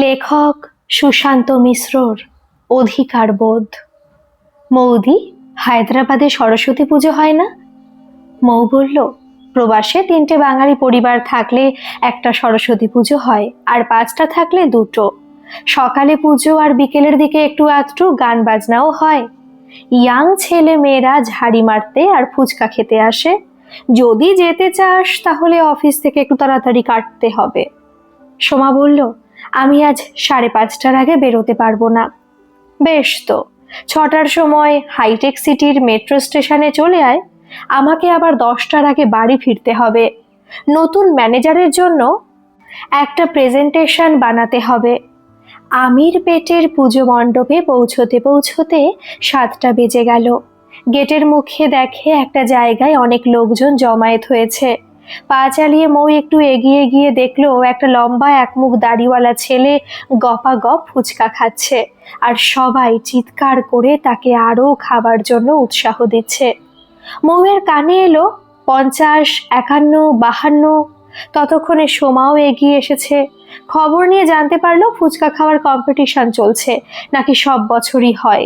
লেখক সুশান্ত মিশ্রর অধিকার বোধ। মৌদি, হায়দ্রাবাদে সরস্বতী পুজো হয় না? মৌ বলল, প্রবাসে 3টে বাঙালি পরিবার থাকলে একটা সরস্বতী পুজো হয়, আর 5টা থাকলে 2টো। সকালে পুজো আর বিকেলের দিকে একটু আধটু গান বাজনাও হয়। ইয়াং ছেলে মেয়েরা ঝাড়ি মারতে আর ফুচকা খেতে আসে। যদি যেতে চাস তাহলে অফিস থেকে একটু তাড়াতাড়ি কাটতে হবে। সোমা বলল, আমি আজ 5:30টার আগে বেরোতে পারবো না। বেশ তো, 6টার সময় হাইটেক সিটির মেট্রো স্টেশনে চলে আয়। আমাকে আবার 10টার আগে বাড়ি ফিরতে হবে। নতুন ম্যানেজারের জন্য একটা প্রেজেন্টেশন বানাতে হবে। আমির পেটের পুজো মণ্ডপে পৌঁছতে পৌঁছতে 7টা বেজে গেল। গেটের মুখে দেখে একটা জায়গায় অনেক লোকজন জমায়েত হয়েছে। পা চালিয়ে মৌ একটু এগিয়ে গিয়ে দেখলো একটা লম্বা একমুখ দাড়িওয়ালা ছেলে গপাগপ ফুচকা খাচ্ছে, আর সবাই চিৎকার করে তাকে আরও খাবার জন্য উৎসাহ দিচ্ছে। মৌয়ের কানে এলো 50, 51, 52। ততক্ষণে সোমাও এগিয়ে এসেছে। খবর নিয়ে জানতে পারলো ফুচকা খাওয়ার কম্পিটিশন চলছে, নাকি সব বছরই হয়।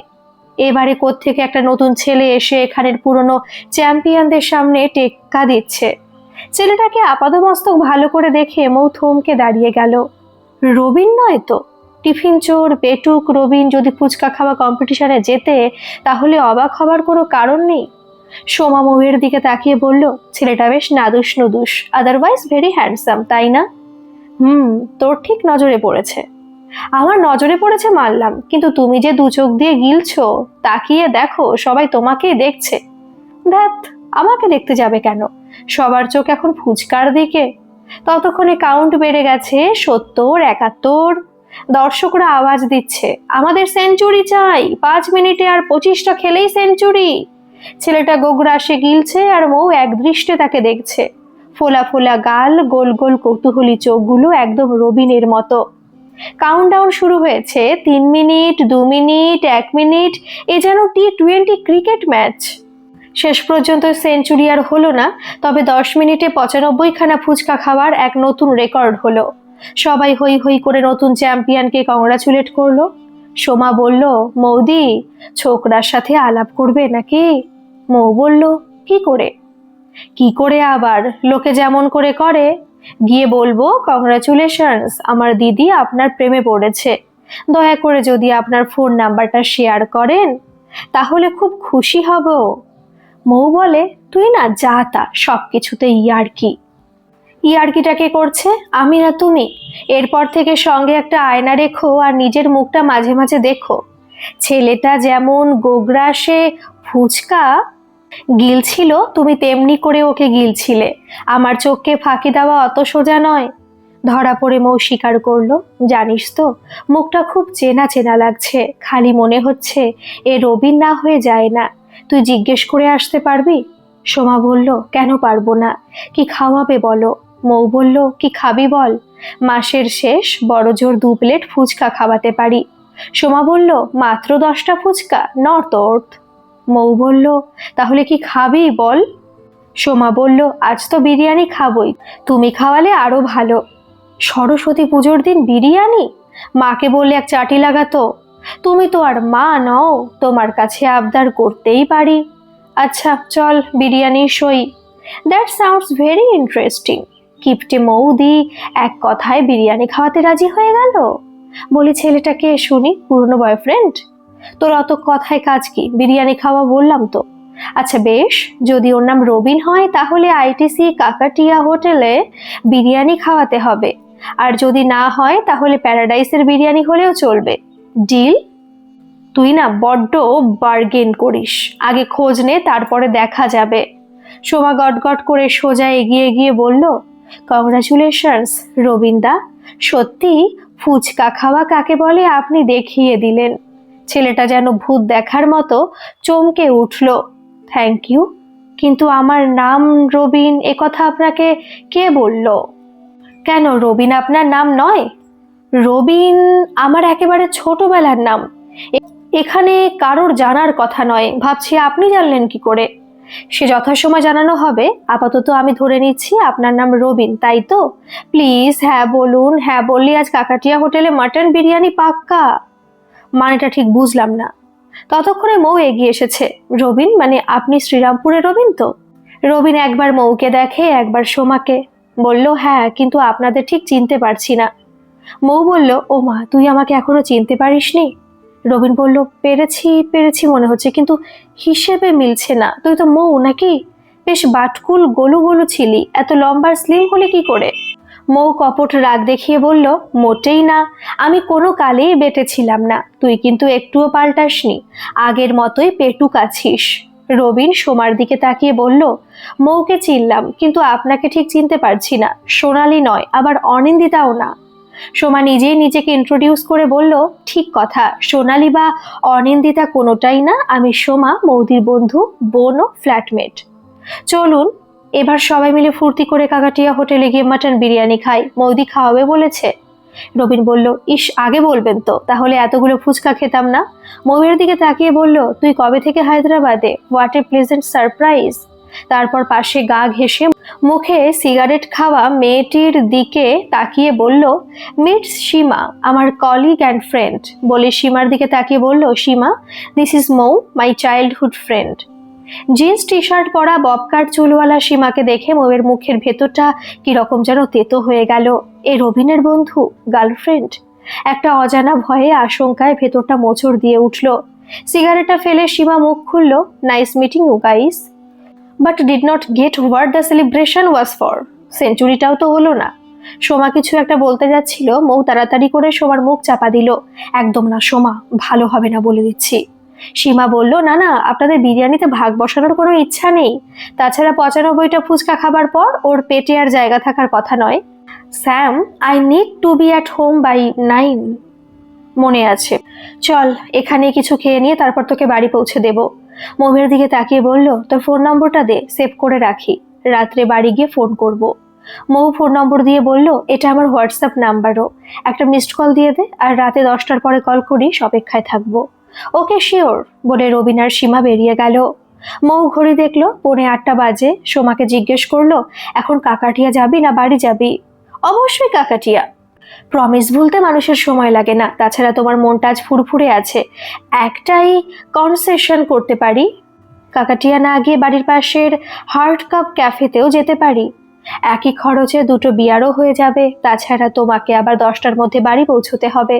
এবারে কোত্থেকে একটা নতুন ছেলে এসে এখানের পুরনো চ্যাম্পিয়নদের সামনে টেক্কা দিচ্ছে। ছেলেটাকে আপাদমস্তক ভালো করে দেখে মৌ থমকে দাঁড়িয়ে গেল। রবিন নয় তো? টিফিন চোর পেটুক রবিন যদি ফুচকা খাওয়া কম্পিটিশনে জেতে তাহলে অবাক হবার কোনো কারণ নেই। সোমা মৌয়ের দিকে তাকিয়ে বলল, ছেলেটা বেশ নাদুস নুদুস, আদারওয়াইজ ভেরি হ্যান্ডসাম, তাই না? তোর ঠিক নজরে পড়েছে। আমার নজরে পড়েছে মানলাম, কিন্তু তুমি যে 2 চোখ দিয়ে গিলছো, তাকিয়ে দেখো সবাই তোমাকেই দেখছে। ধ্যাত, আমাকে দেখতে যাবে কেন? সবার চোখ এখন ফুচকার দিকে। ততক্ষণে কাউন্ট বেড়ে গেছে 70, 71। দর্শকরা আওয়াজ দিচ্ছে, আমাদের সেঞ্চুরি চাই, 5 মিনিটে আর 25টা খেলেই সেঞ্চুরি। ছেলেটা গোগ্রাসে গিলছে আর মৌ একদৃষ্টে তাকে দেখছে। ফোলা ফোলা গাল, গোল গোল কৌতূহলী চোখগুলো একদম রবিনের মতো। কাউন্টডাউন শুরু হয়েছে। 3 মিনিট, 2 মিনিট, 1 মিনিট। এ যেন T20 ক্রিকেট ম্যাচ। শেষ পর্যন্ত সেঞ্চুরি আর হলো না, তবে 10 মিনিটে 95খানা ফুচকা খাওয়ার এক নতুন রেকর্ড হলো। সবাই হই হই করে নতুন চ্যাম্পিয়নকে কংগ্রাচুলেট করলো। সোমা বলল, মৌদি, ছোকরার সাথে আলাপ করবে নাকি? মৌ বলল, কি করে? কি করে আবার, লোকে যেমন করে করে। গিয়ে বলবো, কংগ্রাচুলেশনস, আমার দিদি আপনার প্রেমে পড়েছে। দয়া করে যদি আপনার ফোন নাম্বারটা শেয়ার করেন তাহলে খুব খুশি হব। মৌ বলে, তুই না যা তা, সবকিছুতে ইয়ার্কি। ইয়ার্কিটা কে করছে, আমি না তুমি? এরপর থেকে সঙ্গে একটা আয়না রেখো আর নিজের মুখটা মাঝে মাঝে দেখো। ছেলেটা যেমন গোগ্রাসে ফুচকা গিলছিল, তুমি তেমনি করে ওকে গিলছিলে। আমার চোখকে ফাঁকি দেওয়া অত সোজা নয়। ধরা পড়ে মৌ স্বীকার করলো, জানিস তো, মুখটা খুব চেনা চেনা লাগছে। খালি মনে হচ্ছে এ রবিন না হয়ে যায় না। তুই জিজ্ঞেস করে আসতে পারবি? সোমা বলল, কেন পারবো না? কি খাওয়াবে বলো? মৌ বলল, কি খাবি বল? মাসের শেষ বড়জোর 2 প্লেট ফুচকা খাওয়াতে পারি। সোমা বলল, মাত্র 10টা ফুচকা, নর্থ অর্থ। মৌ বলল, তাহলে কি খাবি বল? সোমা বলল, আজ তো বিরিয়ানি খাবই, তুমি খাওয়ালে আরো ভালো। সরস্বতী পুজোর দিন বিরিয়ানি? মাকে বললে এক চাটি লাগাতো। তুমি তো আর মা নও, তোমার কাছে আবদার করতেই পারি। আচ্ছা চল, বিরিয়ানি সই। That sounds very interesting. কিপটে মৌদি এক কথায় বিরিয়ানি খাওয়াতে রাজি হয়ে গেল। বলি, ছেলেটাকে শুনি, পুরনো বয়ফ্রেন্ড? তোর অত কথায় কাজ কি? বিরিয়ানি খাওয়া বললাম তো। আচ্ছা বেশ, যদি ওর নাম রবিন হয় তাহলে আইটিসি কাকাটিয়া হোটেলে বিরিয়ানি খাওয়াতে হবে। আর যদি না হয় তাহলে প্যারাডাইসের বিরিয়ানি হলেও চলবে। ডিল? তুই না বড্ড বার্গেন করিস। আগে খোঁজ নে, তারপরে দেখা যাবে। সোমা গটগট করে সোজা এগিয়ে গিয়ে বলল, কংগ্রাচুলেশনস রবিনদা, সত্যি ফুচকা খাওয়া কাকে বলে আপনি দেখিয়ে দিলেন। ছেলেটা যেন ভূত দেখার মতো চমকে উঠল। থ্যাংক ইউ, কিন্তু আমার নাম রবিন এ কথা আপনাকে কে বলল? কেন, রবিন আপনার নাম নয়? রবিন আমার একেবারে ছোটবেলার নাম। এখানে কারোর জানার কথা নয়। ভাবছি আপনি জানলেন কি করে? সে যথাসময় জানানো হবে। আপাতত আমি ধরে নিচ্ছি আপনার নাম রবিন, তাই তো? প্লিজ হ্যাঁ বলুন। হ্যাঁ বললে আজ কাকাটিয়া হোটেলে মাটন বিরিয়ানি পাক্কা। মানেটা ঠিক বুঝলাম না। ততক্ষণে মৌ এগিয়ে এসেছে। রবিন মানে আপনি শ্রীরামপুরের রবিন তো? রবিন একবার মৌকে দেখে, একবার সোমাকে। বলল হ্যাঁ, কিন্তু আপনাদের ঠিক চিনতে পারছি না। মৌ বলল ও মা, তুই আমাকে এখনো চিনতে পারিসনি? রবিন বলল পেরেছি পেরেছি মনে হচ্ছে, কিন্তু হিসেবে মিলছে না। তুই তো মৌ নাকি? বেশ বাটকুল গোলু গোলু ছিলি, এত লম্বা স্লিম হলে কি করে? মৌ কপট রাগ দেখিয়ে বলল মোটেই না, আমি কোনো কালেই বেটে ছিলাম না। তুই কিন্তু একটুও পাল্টাসনি, আগের মতোই পেটুক আছিস। রবিন সোমার দিকে তাকিয়ে বলল মৌকে চিনলাম, কিন্তু আপনাকে ঠিক চিনতে পারছি না। সোনালি নয়, আবার অনিন্দিতাও না। সোমা নিজেই নিজেকে ইন্ট্রোডিউস করে বলল ঠিক কথা, সোনালি বা অনিন্দিতা কোনোটাই না। আমি সোমা, মৌদির বন্ধু, বোন ও ফ্ল্যাটমেট। চলুন এবার সবাই মিলে ফুর্তি করে কাকাটিয়া হোটেলে গিয়ে মাটন বিরিয়ানি খাই, মৌদি খাওয়াবে বলেছে। রবিন বলল ইস, আগে বলবেন তো, তাহলে এতগুলো ফুচকা খেতাম না। মৌয়ের দিকে তাকিয়ে বলল তুই কবে থেকে হায়দ্রাবাদে? What a pleasant surprise. তারপর পাশে গা ঘেঁষে মুখে সিগারেট খাওয়া মেয়েটির দিকে তাকিয়ে বলল মিটস সীমা, আমার কলিগ অ্যান্ড ফ্রেন্ড। বলে সীমার দিকে তাকিয়ে বলল Seema, this is Mou, my childhood friend. Jeans T shirt পরা ববকাট চুলওয়ালা সীমাকে দেখে মৌয়ের মুখের ভেতরটা কিরকম যেন তেতো হয়ে গেল। এ রবিনের বন্ধু, গার্লফ্রেন্ড? একটা অজানা ভয়ে আশঙ্কায় ভেতরটা মোচড় দিয়ে উঠল। সিগারেটটা ফেলে সীমা মুখ খুলল, nice meeting you guys, but did not get what the celebration was for. সেঞ্চুরিটাও তো হলো না। সোমা কিছু একটা বলতে যাচ্ছিল, মৌ তাড়াতাড়ি করে সোমার মুখ চাপা দিল। একদম না সোমা, ভালো হবে না বলে দিচ্ছি। সীমা বলল না না, আপনাদের বিরিয়ানিতে ভাগ বসানোর কোনো ইচ্ছা নেই। তাছাড়া 95টা ফুচকা খাবার পর ওর পেটে আর জায়গা থাকার কথা নয়। Sam, I need to be at home by 9। মনে আছে, চল এখানে কিছু খেয়ে নিয়ে তারপর তোকে বাড়ি পৌঁছে দেব। মৌয়ের দিকে তাকিয়ে বলল তোর ফোন নম্বরটা দে, সেভ করে রাখি, রাত্রে বাড়ি গিয়ে ফোন করব। মৌ ফোন নম্বর দিয়ে বলল এটা আমার হোয়াটসঅ্যাপ নাম্বারও, একটা মিসড কল দিয়ে দে, আর রাতে 10টার পরে কল করিস, অপেক্ষায় থাকবো। ওকে শিওর, বলে রবিন আর সীমা বেরিয়ে গেল। মৌ ঘড়ি দেখলো 7:45 বাজে। সোমাকে জিজ্ঞেস করলো এখন কাকাটিয়া যাবি না বাড়ি যাবি? অবশ্যই কাকাটিয়া। প্রমিস ভুলতে মানুষের সময় লাগে না, তাছাড়া তোমার মনটা আজ ফুরফুরে আছে। একটাই কনসেশন করতে পারি, কাকাটিয়া না গিয়ে বাড়ির পাশের হার্ট কাপ ক্যাফেতেও যেতে পারি। একই খরচে 2টো বিয়ারও হয়ে যাবে। তাছাড়া তোমাকে আবার 10টার মধ্যে বাড়ি পৌঁছতে হবে।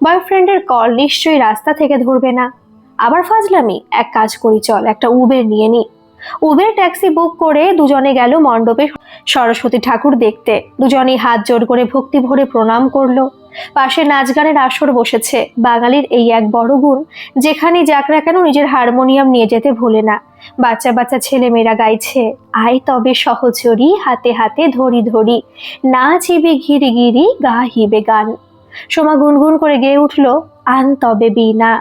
বয়ফ্রেন্ডের কল নিশ্চয়ই রাস্তা থেকে ধরবে না। আবার ফাজলামি, এক কাজ করি, চল একটা উবের নিয়ে নি। উবের ট্যাক্সি বুক করে দুজনে গেল মণ্ডপে সরস্বতী ঠাকুর দেখতে। দুজনেই হাত জোড় করে ভক্তি ভরে প্রণাম করলো। পাশে নাচ গানের আসর বসেছে। বাঙালির এই এক বড় গুণ, যেখানে যাক না কেন নিজের হারমোনিয়াম নিয়ে যেতে ভোলে না। বাচ্চা বাচ্চা ছেলেমেয়েরা গাইছে আয় তবে সহচরী, হাতে হাতে ধরি ধরি, নাচিবে ঘিরি গিরি, গাহিবে গান। সোমা গুনগুন করে গেয়ে উঠল আন তবে বিনা।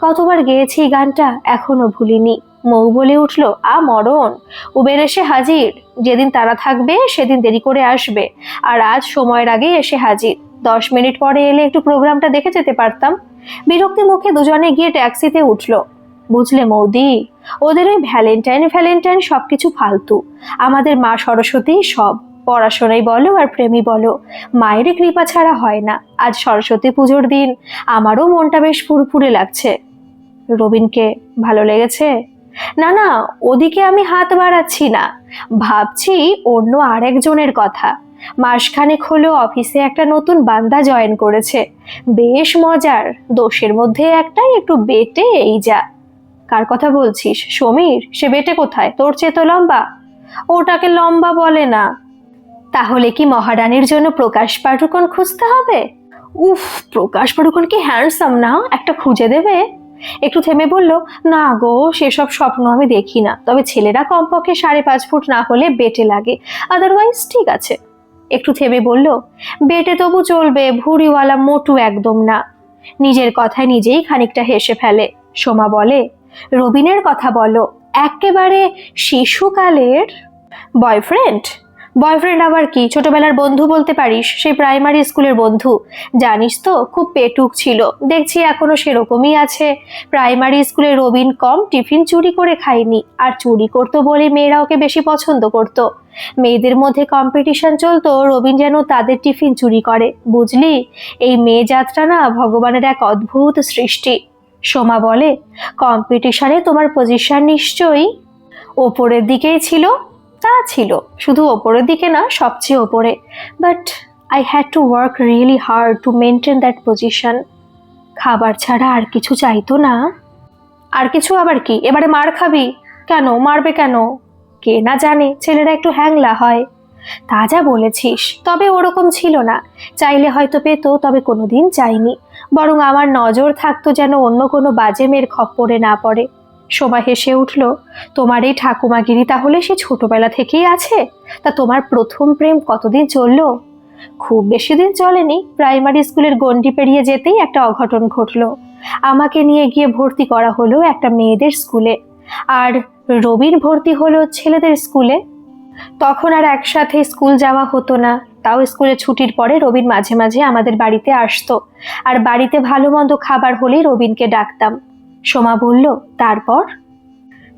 কতবার গেয়েছি গানটা, এখনো ভুলিনি। মৌ বলে উঠল আ মরণ, উবের এসে হাজির। যেদিন তারা থাকবে সেদিন দেরি করে আসবে, আর আজ সময়ের আগেই এসে হাজির। 10 মিনিট পরে এলে একটু প্রোগ্রামটা দেখে যেতে পারতাম। বিরক্তি মুখে দুজনে গিয়ে ট্যাক্সিতে উঠল। বুঝলে মৌদি, ওদের ওই ভ্যালেন্টাইন সবকিছু ফালতু। আমাদের মা সরস্বতী সব, পড়াশোনাই বলো আর প্রেমই বলো, মায়ের কৃপা ছাড়া হয় না। আজ সরস্বতী পুজোর দিন, আমারও মনটা বেশ ফুরফুরে লাগছে। রবিনকে ভালো লেগেছে? না না, ওদিকে আমি হাত বাড়াচ্ছি না, ভাবছি অন্য আরেকজনের কথা। মাসখানেক হলো অফিসে একটা নতুন বান্দা জয়েন করেছে, বেশ মজার। দোষের মধ্যে একটাই, একটু বেটে এই যা। কার কথা বলছিস? সমীর? সে বেটে কোথায়, তোর চেয়ে তো লম্বা। ওটাকে লম্বা বলে না। তাহলে কি মহারানীর জন্য প্রকাশ পাড়ুকোন খুঁজতে হবে? উফ, প্রকাশ পাড়ুকোন কি হ্যান্ডসাম না? একটা খুঁজে দেবে। একটু থেমে বলল না গো, সেসব স্বপ্ন আমি দেখি না, তবে ছেলেরা কমপক্ষে 5.5 ফুট না হলে বেটে লাগে, আদারওয়াইজ ঠিক আছে। একটু থেমে বলল বেটে তবু চলবে, ভুঁড়িওয়ালা মোটু একদম না। নিজের কথায় নিজেই খানিকটা হেসে ফেলে। সোমা বলে রবিনের কথা বলো, একেবারে শিশুকালের বয়ফ্রেন্ড? বয়ফ্রেন্ড আবার কি? ছোটবেলার বন্ধু বলতে পারিস, সেই প্রাইমারি স্কুলের বন্ধু। জানিস তো, খুব পেটুক ছিল, দেখছি এখনো সেরকমই আছে। প্রাইমারি স্কুলে রবিন কম টিফিন চুরি করে খায়নি, আর চুরি করতো বলে মেয়েরা ওকে বেশি পছন্দ করতো। মেয়েদের মধ্যে কম্পিটিশন চলতো, রবিন যেন তাদের টিফিন চুরি করে। বুঝলি, এই মেয়ে জাতটা না ভগবানের এক অদ্ভুত সৃষ্টি। সোমা বলে, কম্পিটিশনে তোমার পজিশন নিশ্চয়ই ওপরের দিকেই ছিল। তা ছিল, শুধু ওপরের দিকে না, সবচেয়ে ওপরে। But I had to work really hard to maintain that position. খাবার ছাড়া আর কিছু চাইতো না। আর কিছু আবার কি? এবারে মার খাবি? কেন মারবে কেন? কে না জানে, ছেলেরা একটু হ্যাংলা হয়। তা যা বলেছিস, তবে ওরকম ছিল না। চাইলে হয়তো পেত, তবে কোনোদিন চাইনি। বরং আমার নজর থাকতো যেন অন্য কোনো বাজে মেয়ের খপ্পরে না পড়ে। শোভা হেসে উঠল, তোমার এই ঠাকুমাগিরি তাহলে সে ছোটবেলা থেকেই আছে? তা তোমার প্রথম প্রেম কতদিন চললো? খুব বেশি দিন চলেনি। প্রাইমারি স্কুলের গণ্ডি পেরিয়ে যেতেই একটা অঘটন ঘটলো। আমাকে নিয়ে গিয়ে ভর্তি করা হলো একটা মেয়েদের স্কুলে, আর রবির ভর্তি হলো ছেলেদের স্কুলে। তখন আর একসাথে স্কুল যাওয়া হতো না। তাও স্কুলে ছুটির পরে রবিন মাঝে মাঝে আমাদের বাড়িতে আসতো, আর বাড়িতে ভালো মন্দ খাবার হলেই রবিনকে ডাকতাম। সোমা বলল,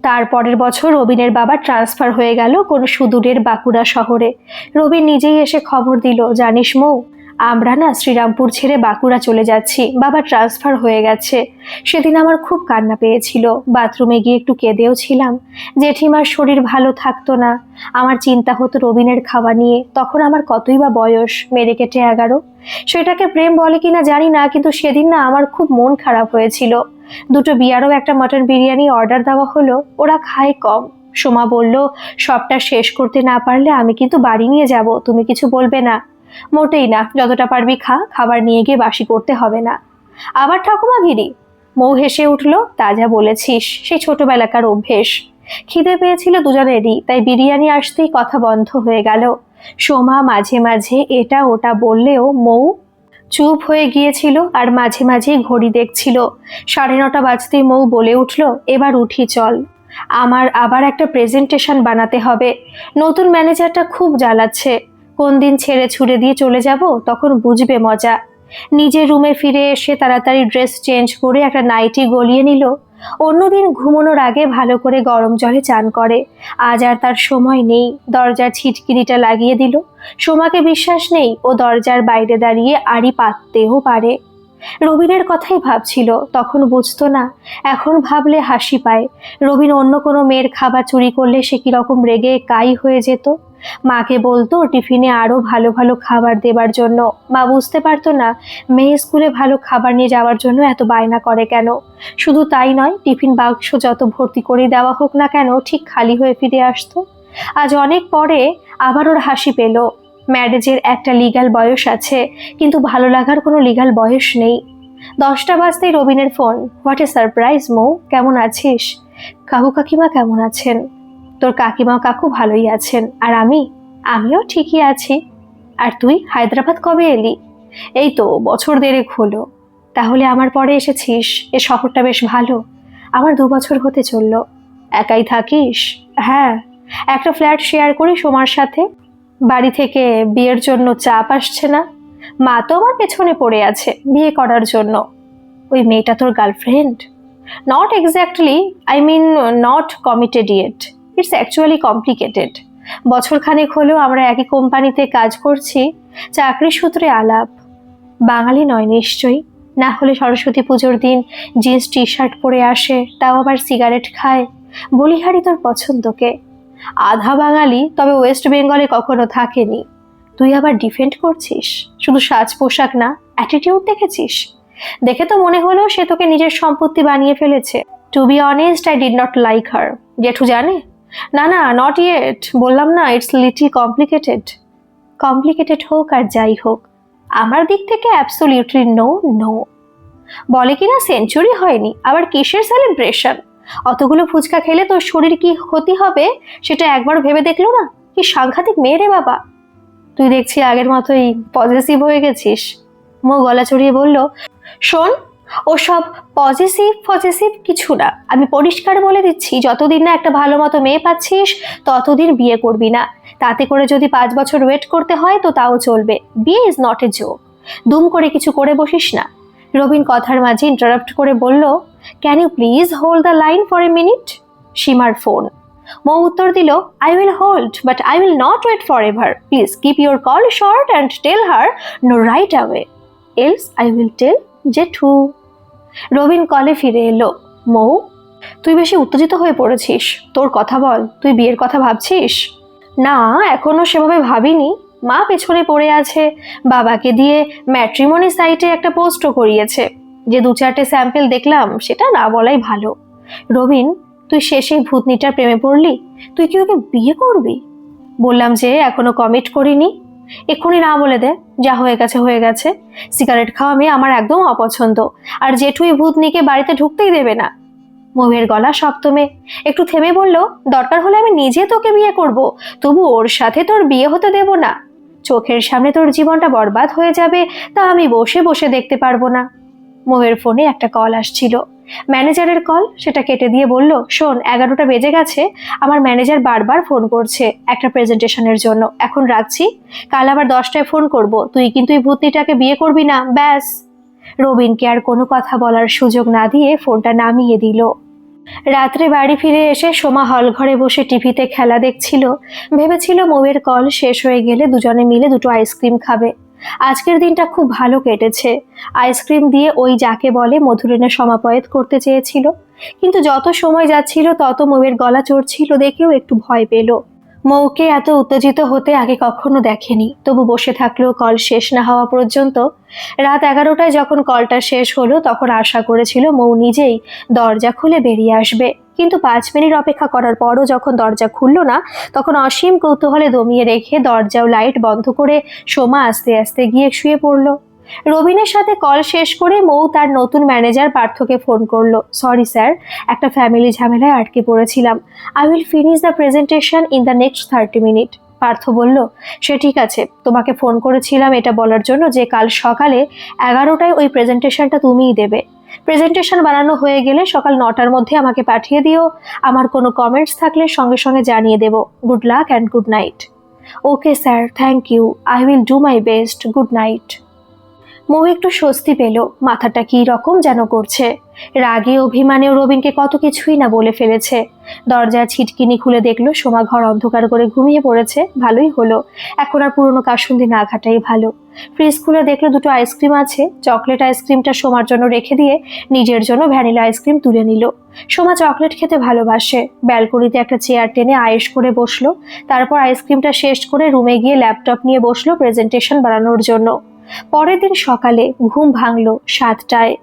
তারপরের বছর রবিনের বাবা ট্রান্সফার হয়ে গেল কোনো সুদূরের বাঁকুড়া শহরে। রবিন নিজেই এসে খবর দিল, জানিস মৌ, আমরা না শ্রীরামপুর ছেড়ে বাঁকুড়া চলে যাচ্ছি, বাবা ট্রান্সফার হয়ে গেছে। সেদিন আমার খুব কান্না পেয়েছিল, বাথরুমে গিয়ে একটু কেঁদেও ছিলাম। জেঠিমার শরীর ভালো থাকতো না, আমার চিন্তা হতো রবিনের খাওয়া নিয়ে। তখন আমার কতই বা বয়স, মেরে কেটে 11। সেটাকে প্রেম বলে কিনা জানি না, কিন্তু সেদিন না আমার খুব মন খারাপ হয়েছিল। দুটো বিয়ারও একটা মটন বিরিয়ানি অর্ডার দেওয়া হলো, ওরা খায় কম। সোমা বলল, সবটা শেষ করতে না পারলে আমি কিন্তু বাড়ি নিয়ে যাব, তুমি কিছু বলবে না? মোটেই না, যতটা পারবি খা, খাবার নিয়ে গিয়ে বাসি করতে হবে না। আবার ঠাকুমাগিরি? মৌ হেসে উঠল, তা যা বলেছিস, সেই ছোটবেলাকার অভ্যেস। খিদে পেয়েছিল দুজনেরই, তাই বিরিয়ানি আসতেই কথা বন্ধ হয়ে গেল। সোমা মাঝে মাঝে এটা ওটা বললেও মৌ চুপ হয়ে গিয়েছিল, আর মাঝে মাঝে ঘড়ি দেখছিল। 9:30 বাজতেই মৌ বলে উঠল, এবার উঠি চল, আমার আবার একটা প্রেজেন্টেশন বানাতে হবে। নতুন ম্যানেজারটা খুব জ্বালাচ্ছে। কোন দিন ছেড়ে ছুড়ে দিয়ে চলে যাব, তখন বুঝবে মজা। নিজের রুমে ফিরে এসে তাড়াতাড়ি ড্রেস চেঞ্জ করে একটা নাইটি গলিয়ে নিল। অন্যদিন ঘুমানোর আগে ভালো করে গরম জলে চান করে। আজ আর তার সময় নেই। দরজার ছিটকিনিটা লাগিয়ে দিল। সোমাকে বিশ্বাস নেই, ও দরজার বাইরে দাঁড়িয়ে আড়ি পাততেও পারে। রবিনের কথাই ভাবছিল, তখন বুঝতো না, এখন ভাবলে হাসি পায়। রবিন অন্য কোনো মেয়ের খাবার চুরি করলে সে কিরকম রেগে কাই হয়ে যেত। মাকে বলতো টিফিনে আরো ভালো ভালো খাবার দেবার জন্য। মা বুঝতে পারতো না মেয়ে স্কুলে ভালো খাবার নিয়ে যাওয়ার জন্য এত বায়না করে কেন। শুধু তাই নয়, টিফিন বাক্স যত ভর্তি করে দেওয়া হোক না কেন, ঠিক খালি হয়ে ফিরে আসতো। আজ অনেক পরে আবার ওর হাসি পেল। ম্যারেজের একটা লিগ্যাল বয়স আছে, কিন্তু ভালো লাগার কোনো লিগ্যাল বয়স নেই। 10টা বাজতেই রবিনের ফোন। হোয়াট এ সারপ্রাইজ মৌ, কেমন আছিস? কাকু কাকিমা কেমন আছেন? তোর কাকিমা কাকু ভালোই আছেন, আর আমিও ঠিকই আছি। আর তুই হায়দ্রাবাদ কবে এলি? এই তো বছর দেড়েক হলো। তাহলে আমার পরে এসেছিস? এ শহরটা বেশ ভালো। আমার 2 বছর হতে চললো। একাই থাকিস? হ্যাঁ, একটা ফ্ল্যাট শেয়ার করি সোমার সাথে। বাড়ি থেকে বিয়ের জন্য চাপ আসছে না? মা তো আমার পেছনে পড়ে আছে বিয়ে করার জন্য। ওই মেয়েটা তোর girlfriend? Not exactly, I mean not committed yet. It's actually complicated. বছরখানেক হলেও আমরা একই কোম্পানিতে কাজ করছি, চাকরি সূত্রে আলাপ। বাঙালি নয় নিশ্চয়ই? না হলে সরস্বতী পুজোর দিন জিন্স টি শার্ট পরে আসে, তাও আবার সিগারেট খায়। বলিহারি তোর পছন্দকে। আধা বাঙালি, তবে ওয়েস্ট বেঙ্গলে কখনো থাকেনি। তুই আবার ডিফেন্ড করছিস? শুধু সাজ পোশাক না, অ্যাটিটিউড দেখেছিস? দেখে তো মনে হলো সে তোকে নিজের সম্পত্তি বানিয়ে ফেলেছে। To be honest, I did not like her. জেঠু জানে? না না, নট ইয়েট। বললাম না, ইটস লিটল কমপ্লিকেটেড। কমপ্লিকেটেড হোক আর যাই হোক, আমার দিক থেকে অ্যাবসলিউটলি নো নো। বলে কিনা সেঞ্চুরি হয়নি, আবার কিসের সেলিব্রেশন? অতগুলো ফুচকা খেলে তোর শরীর কি ক্ষতি হবে সেটা একবার ভেবে দেখলো না? কি সাংঘাতিক মেয়ে রে বাবা। তুই দেখছি আগের মতোই পজিটিভ হয়ে গেছিস। মৌ গলা চড়িয়ে বলল, শোন, ওসব পজিটিভ কিছু না। আমি পরিষ্কার বলে দিচ্ছি, যতদিন না একটা ভালো মতো মেয়ে পাচ্ছিস ততদিন বিয়ে করবি না। তাতে করে যদি 5 বছর ওয়েট করতে হয় তো তাও চলবে। বিয়ে ইজ নট এ জোক। দুম করে কিছু করে বসিস না। রবিন কথার মাঝে ইন্টারাপ্ট করে বলল, can you please hold the line for a minute? সীমার ফোন। মৌ উত্তর দিল, I will hold but I will not wait forever. Please keep your call short and tell her no right away, else I will tell জেঠু। Robin কলে ফিরে এলো। মৌ, তুই বেশি উত্তেজিত হয়ে পড়েছিস। তোর কথা বল, তুই বিয়ের কথা ভাবছিস? না, এখনো সেভাবে ভাবিনি। মা পেছনে পড়ে আছে। বাবাকে দিয়ে ম্যাট্রিমনি সাইটে একটা পোস্টও করিয়েছে। যে 2-4টে স্যাম্পেল দেখলাম সেটা না বলাই ভালো। রবিন, তুই শেষে ভূতনিটার প্রেমে পড়লি? তুই কি ওকে বিয়ে করবি? বললাম যে এখনো কমিট করিনি। এক্ষুনি না বলে দে, যা হয়ে গেছে হয়ে গেছে। সিগারেট খাওয়া মেয়ে আমার একদম অপছন্দ। আর জেঠুই ভূতনিকে বাড়িতে ঢুকতেই দেবে না। মৌয়ের গলা সপ্তমে। একটু থেমে বলল, দরকার হলে আমি নিজে তোকে বিয়ে করব, তবু ওর সাথে তোর বিয়ে হতে দেব না। চোখের সামনে তোর জীবনটা বরবাদ হয়ে যাবে, তা আমি বসে বসে দেখতে পারবো না। মৌয়ের ফোনে একটা কল আসছিল, ম্যানেজারের কল। সেটা কেটে দিয়ে বলল, শোন, 11টা বেজে গেছে। আমার ম্যানেজার বারবার ফোন করছে একটা প্রেজেন্টেশনের জন্য। এখন রাখছি, কাল আবার 10টায় ফোন করব। তুই কিন্তু এই ভূতনিটাকে বিয়ে করবি না, ব্যাস। রবিনকে আর কোনো কথা বলার সুযোগ না দিয়ে ফোনটা নামিয়ে দিল। রাত্রে বাড়ি ফিরে এসে সোমা হল ঘরে বসে টিভিতে খেলা দেখছিল। ভেবেছিল মৌয়ের কল শেষ হয়ে গেলে দুজনে মিলে 2টো আইসক্রিম খাবে। আজকের দিনটা খুব ভালো কেটেছে। আইসক্রিম দিয়ে ওই যাকে বলে মধুরিনে সমাপয়েত করতে চেয়েছিল, কিন্তু যত সময় যাচ্ছিল তত মৌয়ের গলা চড়ছিল দেখেও একটু ভয় পেল। মৌকে এত উত্তেজিত হতে আগে কখনো দেখেনি, তবু বসে থাকলো কল শেষ না হওয়া পর্যন্ত। রাত 11টায় যখন কলটা শেষ হলো তখন আশা করেছিল মৌ নিজেই দরজা খুলে বেরিয়ে আসবে, কিন্তু 5 মিনিট অপেক্ষা করার পরও যখন দরজা খুলল না, তখন অসীম কৌতূহলে দমিয়ে রেখে দরজা ও লাইট বন্ধ করে সোমা আস্তে আস্তে গিয়ে শুয়ে পড়ল। রবিনের সাথে কল শেষ করে মৌ তার নতুন ম্যানেজার পার্থকে ফোন করলো। সরি স্যার, একটা ফ্যামিলি ঝামেলায় আটকে পড়েছিলাম। I will finish the presentation in the next 30 minute. Partha বলল, সে ঠিক আছে। তোমাকে ফোন করেছিলাম এটা বলার জন্য যে কাল সকালে 11টায় ওই প্রেজেন্টেশনটা তুমিই দেবে। প্রেজেন্টেশন বানানো হয়ে গেলে সকাল 9টার মধ্যে আমাকে পাঠিয়ে দিও। আমার কোনো কমেন্টস থাকলে সঙ্গে সঙ্গে জানিয়ে দেব। Good luck and good night. Okay sir, thank you. I will do my best. Good night. Mou একটু স্বস্তি পেল। মাথাটা কি রকম যেন করছে। রাগে অভিমানেও রবিনকে কত কিছুই না বলে ফেলেছে। দরজার ছিটকিনি খুলে দেখলো সোমা ঘর অন্ধকার করে ঘুমিয়ে পড়েছে। ভালোই হলো, এখন আর পুরনো কাসুন্দি না ঘাটাই ভালো। ফ্রিজ খুলে দেখলো 2টো আইসক্রিম আছে। চকলেট আইসক্রিমটা সোমার জন্য রেখে দিয়ে নিজের জন্য ভ্যানিলা আইসক্রিম তুলে নিল। সোমা চকলেট খেতে ভালোবাসে। ব্যালকনিতে একটা চেয়ার টেনে আয়েশ করে বসলো। তারপর আইসক্রিমটা শেষ করে রুমে গিয়ে ল্যাপটপ নিয়ে বসলো প্রেজেন্টেশন বানানোর জন্য। পরের দিন সকালে ঘুম ভাঙলো 7টায়।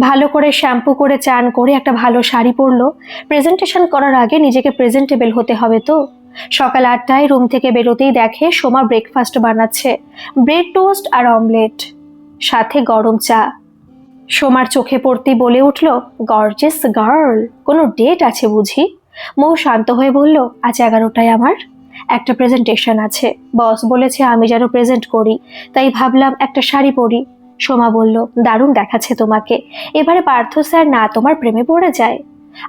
ভালো করে শ্যাম্পু করে চান করে একটা ভালো শাড়ি পরলো। প্রেজেন্টেশন করার আগে নিজেকে প্রেজেন্টেবল হতে হবে তো। সকাল 8টায় রুম থেকে বেরোতেই দেখে সোমা ব্রেকফাস্ট বানাচ্ছে, ব্রেড টোস্ট আর অমলেট, সাথে গরম চা। সোমার চোখে পড়তেই বলে উঠল, গর্জিয়াস গার্ল, কোনো ডেট আছে বুঝি? মৌ শান্ত হয়ে বলল, আজ 11টায় আমার একটা প্রেজেন্টেশন আছে। বস বলেছে আমি যেন প্রেজেন্ট করি, তাই ভাবলাম একটা শাড়ি পরি। সোমা বলল, দারুণ দেখাচ্ছে তোমাকে। এবারে পার্থ স্যার না তোমার প্রেমে পড়ে যায়?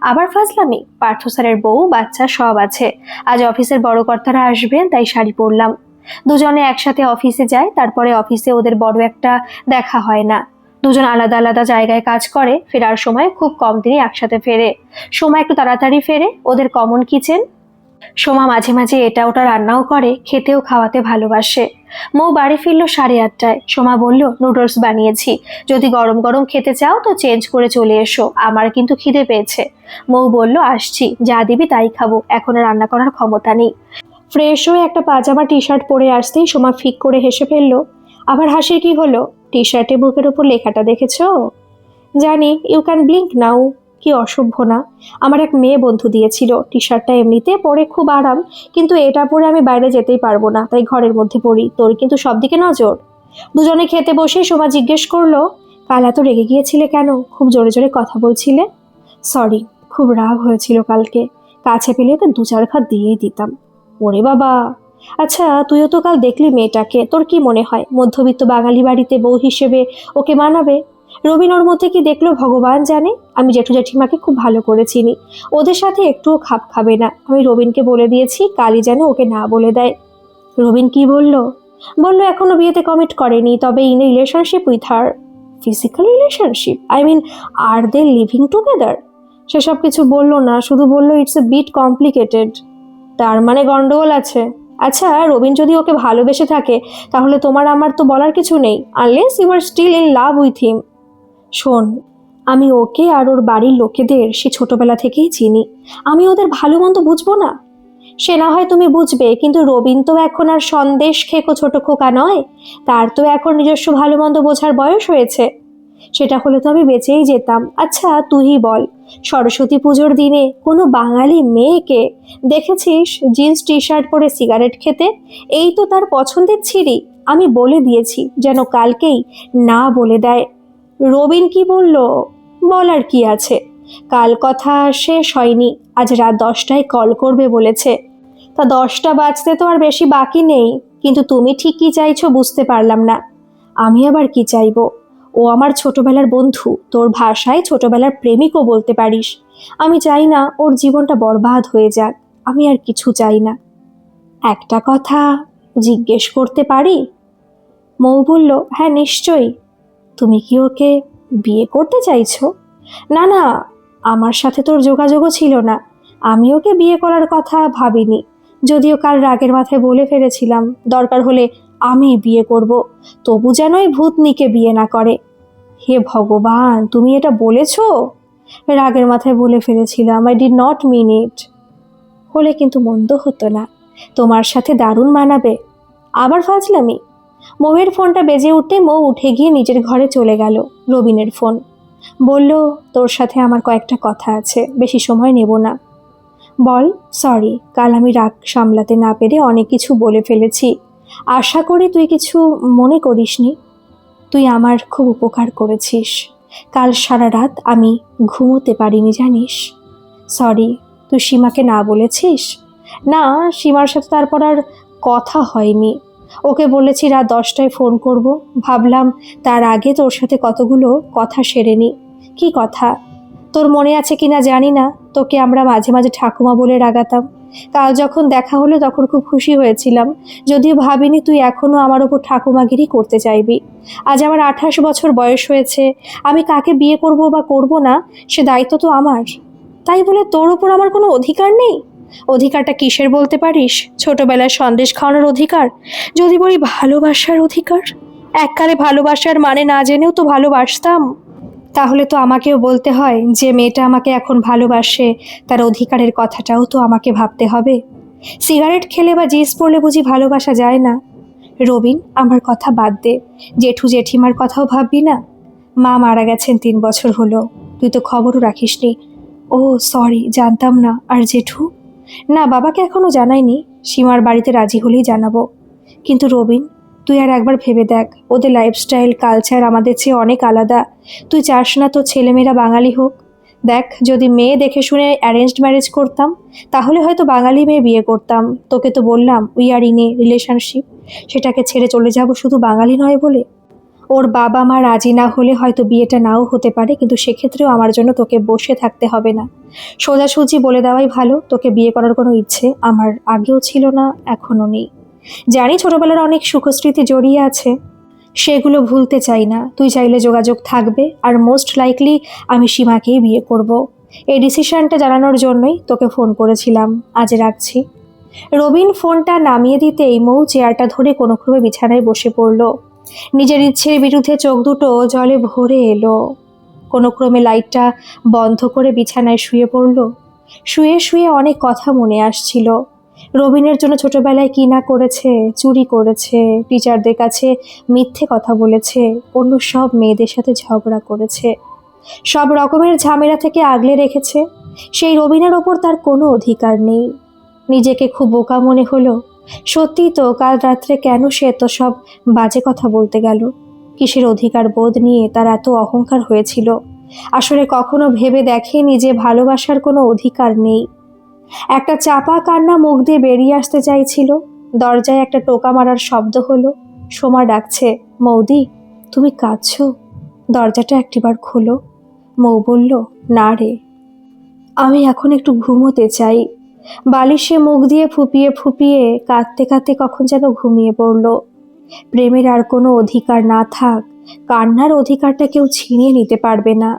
আবার ফাজলামি। পার্থ স্যারের বউ বাচ্চা সব আছে। আজ অফিসের বড় কর্তারা আসবেন, তাই শাড়ি পরলাম। দুজনে একসাথে অফিসে যায়, তারপরে অফিসে ওদের বড় একটা দেখা হয় না। দুজন আলাদা আলাদা জায়গায় কাজ করে। ফেরার সময় খুব কম দিনই একসাথে ফেরে। সোমা একটু তাড়াতাড়ি ফেরে। ওদের কমন কিচেন। সোমা মাঝে মাঝে এটা ওটা রান্নাও করে, খেতেও খাওয়াতে ভালোবাসে। মৌ বাড়ি ফিরল 8:30টায়। সোমা বলল, নুডলস বানিয়েছি, যদি গরম গরম খেতে চাও তো চেঞ্জ করে চলে এসো, আমার কিন্তু খিদে পেয়েছে। মৌ বলল, আসছি, যা দিবি তাই খাবো, এখন আর রান্না করার ক্ষমতা নেই। ফ্রেশ হয়ে একটা পাজামা টি শার্ট পরে আসতেই সোমা ফিক করে হেসে ফেলল। আবার হাসির কি হলো? টি শার্টে বুকের উপর লেখাটা দেখেছো? জানি, ইউ ক্যান ব্লিঙ্ক নাও। কি অসভ্য না? আমার এক মেয়ে বন্ধু দিয়েছিল। টি শার্টটা এমনিতে পরে খুব আরাম, কিন্তু এটা পরে আমি বাইরে যেতেই পারবো না, তাই ঘরের মধ্যে পরি। তোর কিন্তু সব দিকে নজর। দুজনে খেতে বসে সোমা জিজ্ঞেস করলো, কাল এত রেগে গিয়েছিলে কেন? খুব জোরে জোরে কথা বলছিলে। সরি, খুব রাগ হয়েছিল কালকে। কাছে পেলে ওকে 2-4 ঘা দিয়েই দিতাম। ওরে বাবা। আচ্ছা, তুইও তো কাল দেখলি মেয়েটাকে, তোর কি মনে হয় মধ্যবিত্ত বাঙালি বাড়িতে বউ হিসেবে ওকে মানাবে? রবিন ওর মধ্যে কি দেখলো ভগবান জানে। আমি জেঠু জেঠিমাকে খুব ভালো করে চিনি, ওদের সাথে একটুও খাপ খাবে না। আমি রবিনকে বলে দিয়েছি কালই যেন ওকে না বলে দেয়। রবিন কি বলল? বললো এখনো বিয়েতে কমিট করেনি, তবে in relationship with her. Physical relationship? I mean, are they living together? সেসব কিছু বললো না, শুধু বললো ইটস এ বিট কমপ্লিকেটেড। তার মানে গন্ডগোল আছে। আচ্ছা, রবিন যদি ওকে ভালোবেসে থাকে তাহলে তোমার আমার তো বলার কিছু নেই, unless you are still in love with him. শোন, আমি ওকে আর ওর বাড়ির লোকেদের সে ছোটবেলা থেকেই চিনি। আমি ওদের ভালো মন্দ বুঝবো না? সে না হয় তুমি বুঝবে, কিন্তু রবিন তো এখন আর সন্দেশ খেকো ছোট খোকা নয়। তার তো এখন নিজস্ব ভালো মন্দ বোঝার বয়স হয়েছে। সেটা হলে তো আমি বেঁচেই যেতাম। আচ্ছা তুই বল, সরস্বতী পুজোর দিনে কোনো বাঙালি মেয়েকে দেখেছিস জিন্স টি শার্ট পরে সিগারেট খেতে? এই তো তার পছন্দের ছিরি। আমি বলে দিয়েছি যেন কালকেই না বলে দেয়। রবিন কি বলল? বলার কি আছে, কাল কথা শেষ হয়নি, আজ রাত 10টায় কল করবে বলেছে। তা 10টা বাজতে তো আর বেশি বাকি নেই। কিন্তু তুমি ঠিক কি চাইছো বুঝতে পারলাম না। আমি আবার কি চাইবো? ও আমার ছোটবেলার বন্ধু, তোর ভাষায় ছোটবেলার প্রেমিকও বলতে পারিস। আমি চাই না ওর জীবনটা বরবাদ হয়ে যাক। আমি আর কিছু চাই না। একটা কথা জিজ্ঞেস করতে পারি? মৌ বলল, হ্যাঁ নিশ্চয়ই। তুমি কি ওকে বিয়ে করতে চাইছো? না না, আমার সাথে তোর যোগাযোগও ছিল না। আমি ওকে বিয়ে করার কথা ভাবিনি, যদিও কাল রাগের মাথায় বলে ফেলেছিলাম দরকার হলে আমি বিয়ে করব, তবু যেন ওই ভূতনিকে বিয়ে না করে। হে ভগবান, তুমি এটা বলেছো? রাগের মাথায় বলে ফেলেছিলাম, আই ডিড নট মিন ইট। হলে কিন্তু মন্দ হতো না, তোমার সাথে দারুণ মানাবে। আবার ফাজলামি। মৌয়ের ফোনটা বেজে উঠতে মৌ উঠে গিয়ে নিজের ঘরে চলে গেল। রবিনের ফোন। বলল, তোর সাথে আমার কয়েকটা কথা আছে, বেশি সময় নেব না। বল। সরি, কাল আমি রাগ সামলাতে না পেরে অনেক কিছু বলে ফেলেছি। আশা করি তুই কিছু মনে করিসনি। তুই আমার খুব উপকার করেছিস। কাল সারা রাত আমি ঘুমোতে পারিনি জানিস। সরি। তুই সীমাকে না বলেছিস? না, সীমার সাথে তারপর আর কথা হয়নি। ওকে বলেছি রাত 10টায় ফোন করব। ভাবলাম তার আগে তোর সাথে কতগুলো কথা সেরে নি। কি কথা? তোর মনে আছে কিনা জানি না, তোকে আমরা মাঝে মাঝে ঠাকুমা বলে রাগাতাম। কাল যখন দেখা হলো তখন খুব খুশি হয়েছিলাম, যদিও ভাবিনি তুই এখনো আমার ওপর ঠাকুমাগিরি করতে চাইবি। আজ আমার 28 বছর বয়স হয়েছে। আমি কাকে বিয়ে করব বা করব না সে দায়িত্ব তো আমার। তাই বলে তোর ওপর আমার কোনো অধিকার নেই? অধিকারটা কিসের বলতে পারিস? ছোটবেলায় সন্দেশ খাওয়ানোর অধিকার? যদি বলি ভালোবাসার অধিকার। এককালে ভালোবাসার মানে না জেনেও তো ভালোবাসতাম। তাহলে তো আমাকেও বলতে হয় যে মেয়েটা আমাকে এখন ভালোবাসে, তার অধিকারের কথাটাও তো আমাকে ভাবতে হবে। সিগারেট খেলে বা জিন্স পরলে বুঝি ভালোবাসা যায় না? রবিন, আমার কথা বাদ দে। জেঠু জেঠিমার কথাও ভাববি না? মা মারা গেছেন 3 বছর হলো, তুই তো খবরও রাখিসনি। ও সরি, জানতাম না। আর জেঠু? না, বাবাকে এখনো জানাইনি। সীমার বাড়িতে রাজি হলেই জানাবো। কিন্তু রবিন, তুই আর একবার ভেবে দেখ, ওদের লাইফস্টাইল কালচার আমাদের চেয়ে অনেক আলাদা। তুই চাস না তোর ছেলেমেয়েরা বাঙালি হোক? দেখ, যদি মেয়ে দেখে শুনে অ্যারেঞ্জড ম্যারেজ করতাম তাহলে হয়তো বাঙালি মেয়ে বিয়ে করতাম। তোকে তো বললাম we are in a relationship. সেটাকে ছেড়ে চলে যাব শুধু বাঙালি নয় বলে? ওর বাবা মা রাজি না হলে হয়তো বিয়েটা নাও হতে পারে, কিন্তু সেক্ষেত্রেও আমার জন্য তোকে বসে থাকতে হবে না। সোজাসুজি বলে দেওয়াই ভালো, তোকে বিয়ে করার কোনো ইচ্ছে আমার আগেও ছিল না, এখনও নেই। জানি ছোটবেলার অনেক সুখস্মৃতি জড়িয়ে আছে, সেগুলো ভুলতে চাই না। তুই চাইলে যোগাযোগ থাকবে, আর মোস্ট লাইকলি আমি সীমাকেই বিয়ে করব। এই ডিসিশনটা জানানোর জন্যই তোকে ফোন করেছিলাম। আজ রাখছি। রবিন ফোনটা নামিয়ে দিতেই মৌ চেয়ারটা ধরে কোনোক্রমে বিছানায় বসে পড়ল। নিজের ইচ্ছের বিরুদ্ধে চোখ দুটো জলে ভরে এলো। কোনোক্রমে লাইটটা বন্ধ করে বিছানায় শুয়ে পড়ল। শুয়ে শুয়ে অনেক কথা মনে আসছিল। রবিনের জন্য ছোটবেলায় কি না করেছে, চুরি করেছে, টিচারদের কাছে মিথ্যে কথা বলেছে, অন্য সব মেয়েদের সাথে ঝগড়া করেছে, সব রকমের ঝামেলা থেকে আগলে রেখেছে। সেই রবিনের ওপর তার কোনো অধিকার নেই। নিজেকে খুব বোকা মনে হলো। সত্যিই তো, কাল রাত্রে কেন সে এত সব বাজে কথা বলতে গেল? কিসের অধিকার বোধ নিয়ে তার এত অহংকার হয়েছিল? আসলে কখনো ভেবে দেখেনি যে ভালোবাসার কোনো অধিকার নেই। একটা চাপা কান্না মুখ দিয়ে বেরিয়ে আসতে চাইছিল। দরজায় একটা টোকা মারার শব্দ হলো। সোমা ডাকছে, মৌদি তুমি কাঁদছো? দরজাটা একটিবার খোলো। মৌ বলল, না রে, আমি এখন একটু ঘুমোতে চাই। বালিশে মুখ দিয়ে ফুপিয়ে ফুপিয়ে কাঁদতে কাঁদতে কখন যেন ঘুমিয়ে পড়ল। প্রেমের আর কোনো অধিকার না থাক, কান্নার অধিকারটা কেউ ছিনিয়ে নিতে পারবে না।